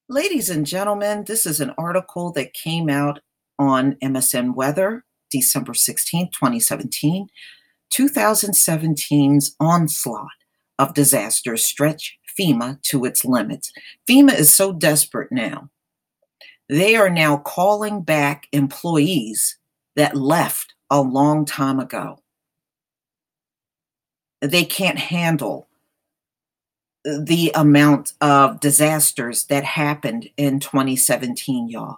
Ladies and gentlemen, this is an article that came out on MSN Weather, December 16th, 2017's onslaught of disasters stretch FEMA to its limits. FEMA is so desperate now. They are now calling back employees that left a long time ago. They can't handle the amount of disasters that happened in 2017, y'all.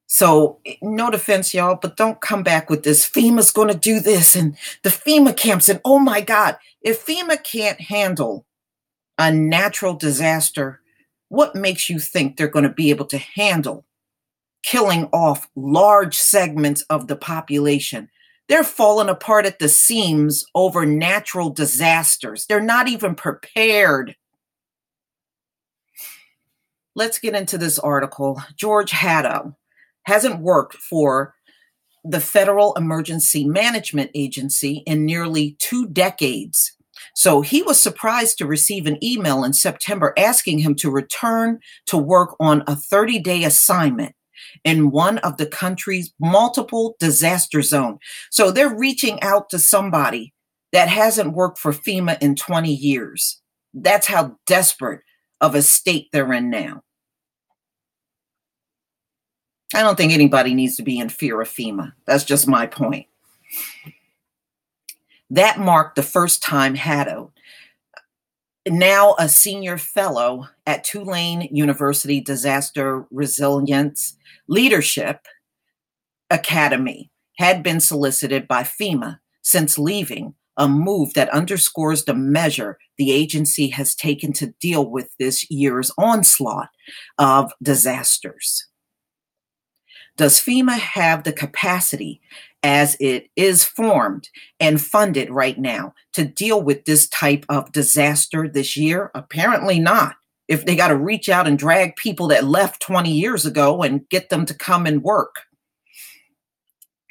So, no defense, y'all, but don't come back with this. FEMA's going to do this and the FEMA camps. And oh my God, if FEMA can't handle a natural disaster, what makes you think they're going to be able to handle killing off large segments of the population? They're falling apart at the seams over natural disasters. They're not even prepared. Let's get into this article. George Haddo hasn't worked for the Federal Emergency Management Agency in nearly 2 decades. So he was surprised to receive an email in September asking him to return to work on a 30-day assignment in one of the country's multiple disaster zones. So they're reaching out to somebody that hasn't worked for FEMA in 20 years. That's how desperate of a state they're in now. I don't think anybody needs to be in fear of FEMA. That's just my point. That marked the first time Haddo, now a senior fellow at Tulane University Disaster Resilience Leadership Academy, had been solicited by FEMA since leaving, a move that underscores the measure the agency has taken to deal with this year's onslaught of disasters. Does FEMA have the capacity, as it is formed and funded right now, to deal with this type of disaster this year? Apparently not. If they got to reach out and drag people that left 20 years ago and get them to come and work,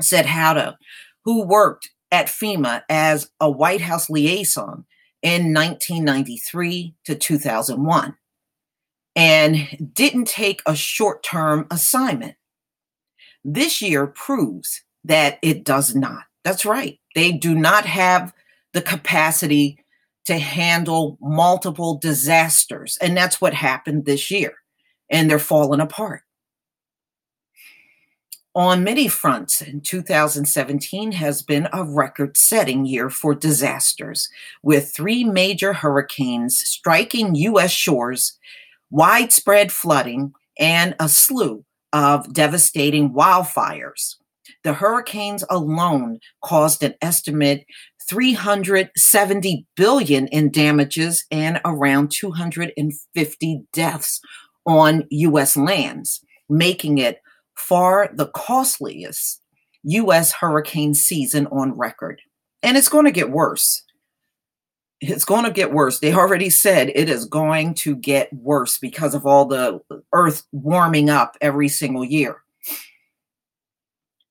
said Haddo, who worked at FEMA as a White House liaison in 1993 to 2001 and didn't take a short-term assignment. This year proves that it does not. That's right. They do not have the capacity to handle multiple disasters. And that's what happened this year. And they're falling apart. On many fronts, 2017 has been a record-setting year for disasters, with 3 major hurricanes striking U.S. shores, widespread flooding, and a slew of devastating wildfires. The hurricanes alone caused an estimate $370 billion in damages and around 250 deaths on U.S. lands, making it far the costliest U.S. hurricane season on record. And it's going to get worse. It's going to get worse. They already said it is going to get worse because of all the earth warming up every single year.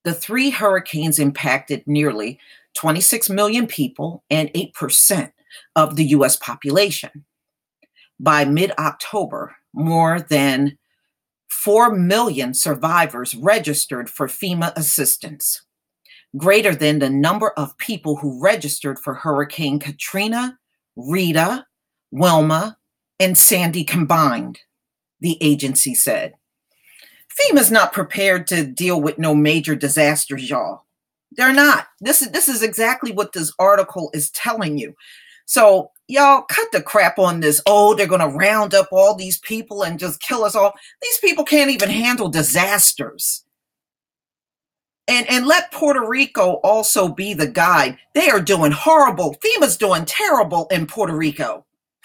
The 3 hurricanes impacted nearly 26 million people and 8% of the U.S. population. By mid-October, more than 4 million survivors registered for FEMA assistance, greater than the number of people who registered for Hurricane Katrina, Rita, Wilma, and Sandy combined, the agency said. FEMA's not prepared to deal with no major disasters, y'all. They're not. This is exactly what this article is telling you. So, y'all, cut the crap on this. Oh, they're going to round up all these people and just kill us all. These people can't even handle disasters. And let Puerto Rico also be the guide. They are doing horrible. FEMA's doing terrible in Puerto Rico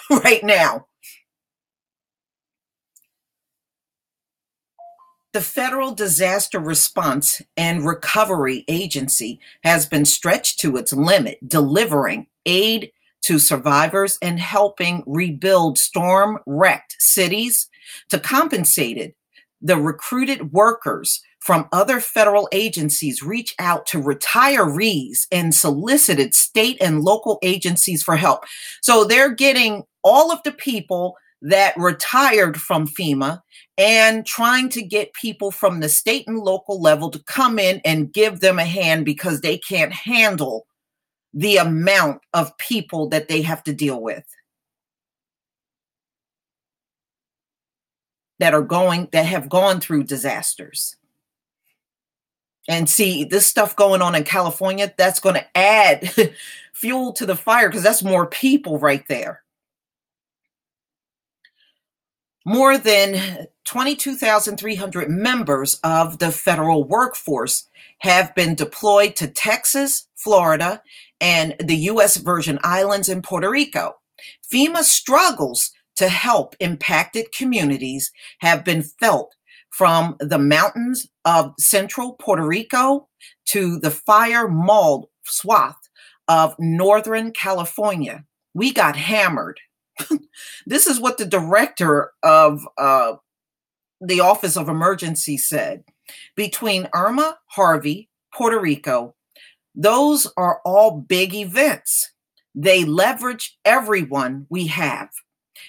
right now. The Federal Disaster Response and Recovery Agency has been stretched to its limit, delivering aid to survivors and helping rebuild storm-wrecked cities. To compensate the recruited workers from other federal agencies reach out to retirees and solicited state and local agencies for help. So they're getting all of the people that retired from FEMA and trying to get people from the state and local level to come in and give them a hand because they can't handle the amount of people that they have to deal with that have gone through disasters. And see, this stuff going on in California, that's going to add fuel to the fire because that's more people right there. More than 22,300 members of the federal workforce have been deployed to Texas, Florida, and the U.S. Virgin Islands and Puerto Rico. FEMA struggles to help impacted communities have been felt from the mountains of central Puerto Rico to the fire-mauled swath of Northern California. We got hammered. This is what the director of the Office of Emergency said. Between Irma, Harvey, Puerto Rico, those are all big events. They leverage everyone we have.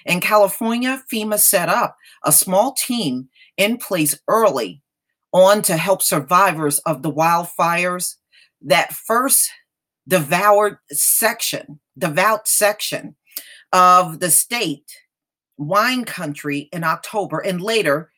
In California, FEMA set up a small team in place early on to help survivors of the wildfires. That first devout section of the state, wine country, in October, and later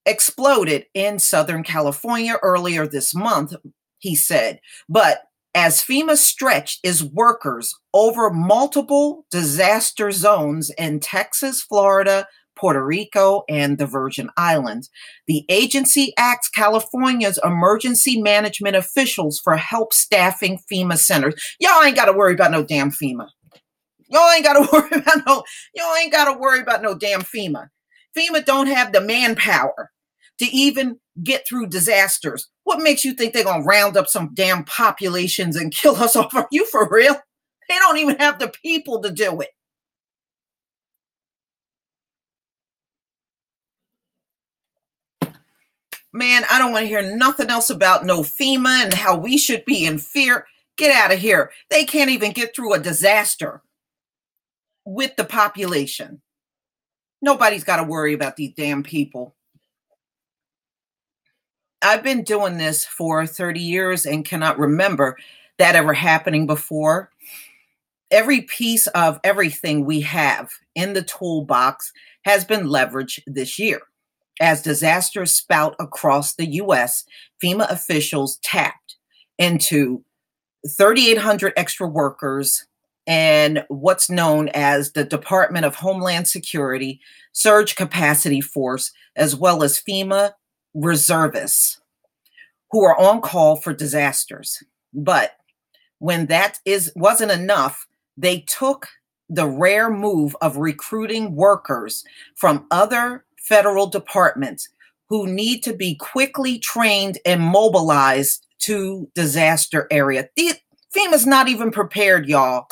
exploded in Southern California earlier this month, he said. But as FEMA stretched its workers over multiple disaster zones in Texas, Florida, Puerto Rico, and the Virgin Islands, the agency asks California's emergency management officials for help staffing FEMA centers. Y'all ain't got to worry about no damn FEMA. Y'all ain't got to worry about no damn FEMA. FEMA don't have the manpower to even get through disasters. What makes you think they're going to round up some damn populations and kill us off? Are you for real? They don't even have the people to do it. Man, I don't want to hear nothing else about no FEMA and how we should be in fear. Get out of here. They can't even get through a disaster with the population. Nobody's got to worry about these damn people. I've been doing this for 30 years and cannot remember that ever happening before. Every piece of everything we have in the toolbox has been leveraged this year. As disasters spout across the U.S., FEMA officials tapped into 3,800 extra workers and what's known as the Department of Homeland Security Surge Capacity Force, as well as FEMA reservists who are on call for disasters. But when that wasn't enough, they took the rare move of recruiting workers from other federal departments who need to be quickly trained and mobilized to disaster area. FEMA's not even prepared, y'all.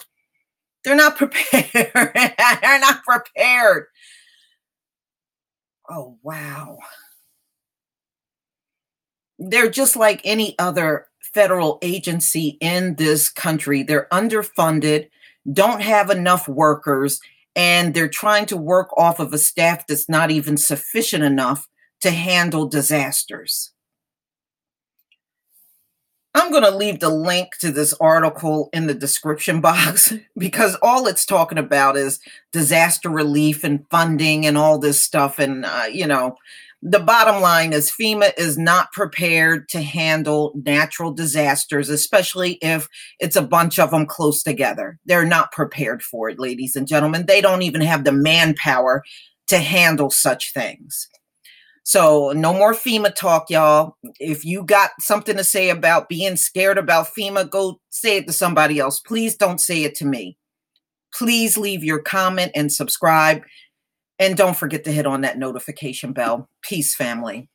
They're not prepared. They're not prepared. Oh, wow. They're just like any other federal agency in this country. They're underfunded, don't have enough workers, and they're trying to work off of a staff that's not even sufficient enough to handle disasters. I'm going to leave the link to this article in the description box because all it's talking about is disaster relief and funding and all this stuff. And, the bottom line is FEMA is not prepared to handle natural disasters, especially if it's a bunch of them close together. They're not prepared for it, ladies and gentlemen. They don't even have the manpower to handle such things. So no more FEMA talk, y'all. If you got something to say about being scared about FEMA, go say it to somebody else. Please don't say it to me. Please leave your comment and subscribe. And don't forget to hit on that notification bell. Peace, family.